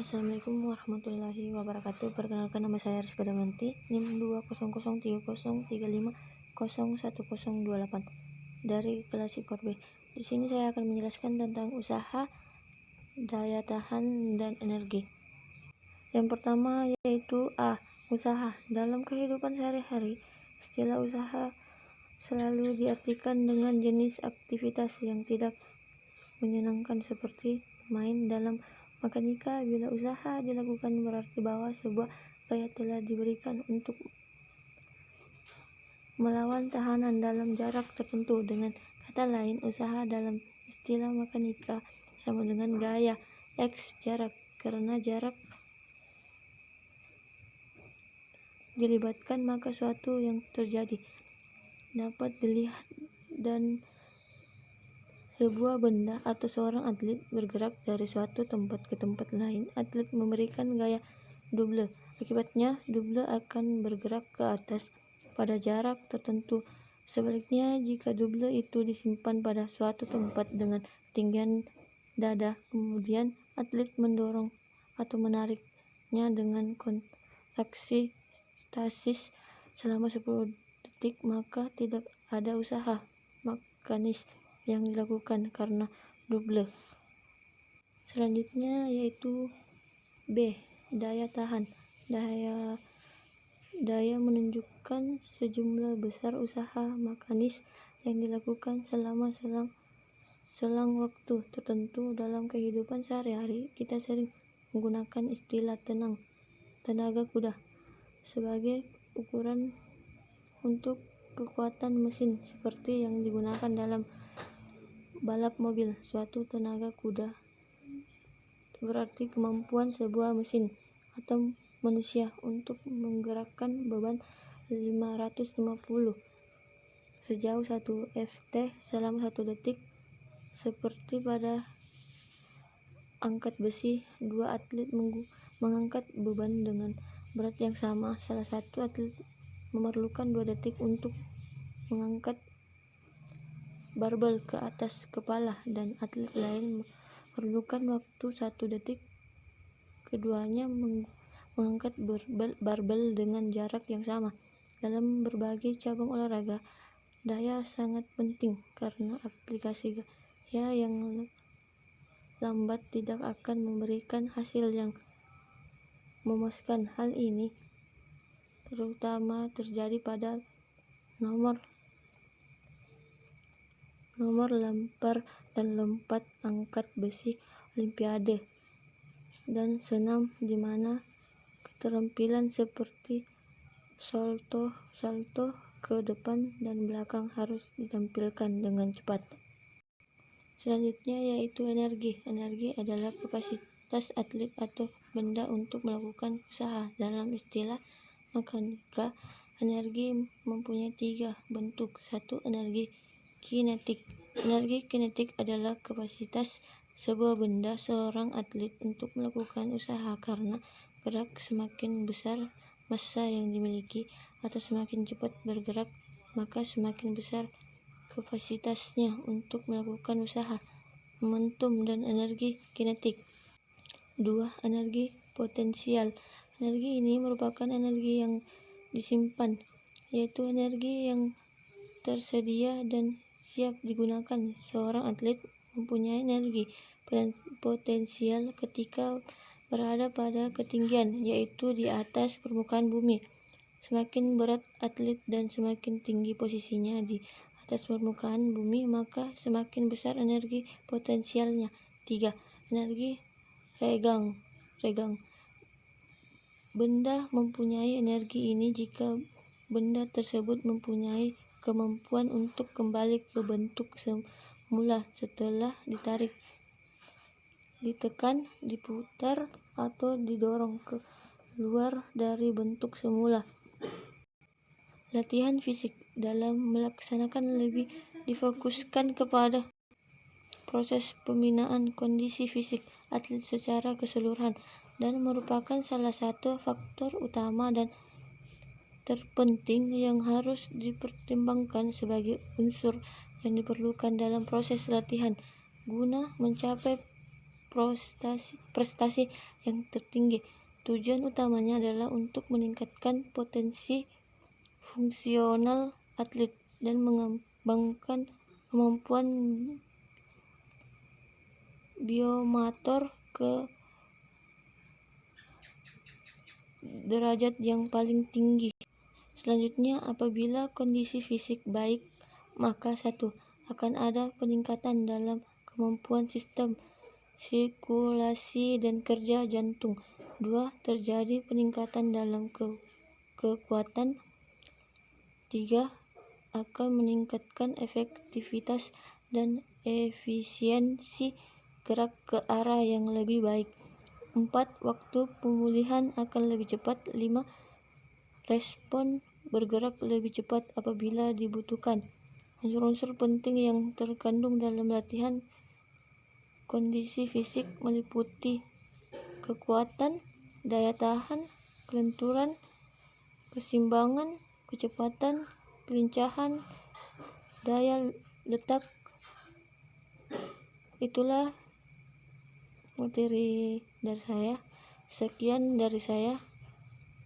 Assalamualaikum warahmatullahi wabarakatuh. Perkenalkan, nama saya Rizka Damanti, NIM 20030301028 dari kelas IKOR B. Di sini saya akan menjelaskan tentang usaha, daya tahan, dan energi. Yang pertama yaitu A. Usaha. Dalam kehidupan sehari-hari, istilah usaha selalu diartikan dengan jenis aktivitas yang tidak menyenangkan seperti main dalam mekanika. Bila usaha dilakukan berarti bahwa sebuah gaya telah diberikan untuk melawan tahanan dalam jarak tertentu. Dengan kata lain, usaha dalam istilah mekanika sama dengan gaya X jarak, karena jarak dilibatkan maka suatu yang terjadi dapat dilihat, dan sebuah benda atau seorang atlet bergerak dari suatu tempat ke tempat lain. Atlet memberikan gaya double, akibatnya double akan bergerak ke atas pada jarak tertentu. Sebaliknya, jika double itu disimpan pada suatu tempat dengan ketinggian dada, kemudian atlet mendorong atau menariknya dengan kontraksi stasis selama 10 detik, maka tidak ada usaha mekanis yang dilakukan karena double. Selanjutnya yaitu B. Daya tahan. Daya menunjukkan sejumlah besar usaha mekanis yang dilakukan selama selang waktu tertentu. Dalam kehidupan sehari-hari, kita sering menggunakan istilah tenaga kuda sebagai ukuran untuk kekuatan mesin, seperti yang digunakan dalam balap mobil. Suatu tenaga kuda berarti kemampuan sebuah mesin atau manusia untuk menggerakkan beban 550 sejauh 1 ft selama 1 detik. Seperti pada angkat besi, dua atlet mengangkat beban dengan berat yang sama. Salah satu atlet memerlukan 2 detik untuk mengangkat barbel ke atas kepala, dan atlet lain memerlukan waktu 1 detik. Keduanya mengangkat barbel dengan jarak yang sama. Dalam berbagai cabang olahraga, daya sangat penting karena aplikasi gaya yang lambat tidak akan memberikan hasil yang memuaskan. Hal ini terutama terjadi pada nomor lempar dan lompat angkat besi olimpiade dan senam, di mana keterampilan seperti salto ke depan dan belakang harus ditampilkan dengan cepat. Selanjutnya yaitu energi. Energi adalah kapasitas atlet atau benda untuk melakukan usaha. Dalam istilah mekanika, energi mempunyai 3 bentuk. 1. Energi kinetik. Energi kinetik adalah kapasitas sebuah benda, seorang atlet untuk melakukan usaha karena gerak. Semakin besar massa yang dimiliki atau semakin cepat bergerak, maka semakin besar kapasitasnya untuk melakukan usaha. Momentum dan energi kinetik. 2. Energi potensial. Energi ini merupakan energi yang disimpan, yaitu energi yang tersedia dan siap digunakan. Seorang atlet mempunyai energi potensial ketika berada pada ketinggian, yaitu di atas permukaan bumi. Semakin berat atlet dan semakin tinggi posisinya di atas permukaan bumi, maka semakin besar energi potensialnya. 3. Energi regang. Benda mempunyai energi ini jika benda tersebut mempunyai kemampuan untuk kembali ke bentuk semula setelah ditarik, ditekan, diputar, atau didorong keluar dari bentuk semula. Latihan fisik. Dalam melaksanakan lebih difokuskan kepada proses pembinaan kondisi fisik atlet secara keseluruhan, dan merupakan salah satu faktor utama dan terpenting yang harus dipertimbangkan sebagai unsur yang diperlukan dalam proses latihan guna mencapai prestasi yang tertinggi. Tujuan utamanya adalah untuk meningkatkan potensi fungsional atlet dan mengembangkan kemampuan biomotor ke derajat yang paling tinggi. Selanjutnya, apabila kondisi fisik baik, maka 1. Akan ada peningkatan dalam kemampuan sistem sirkulasi dan kerja jantung. 2. Terjadi peningkatan dalam kekuatan. 3. Akan meningkatkan efektivitas dan efisiensi gerak ke arah yang lebih baik. 4. Waktu pemulihan akan lebih cepat. 5. Respon bergerak lebih cepat apabila dibutuhkan. Unsur-unsur penting yang terkandung dalam latihan kondisi fisik meliputi kekuatan, daya tahan, kelenturan, keseimbangan, kecepatan, kelincahan, daya letak. Itulah materi dari saya. Sekian dari saya.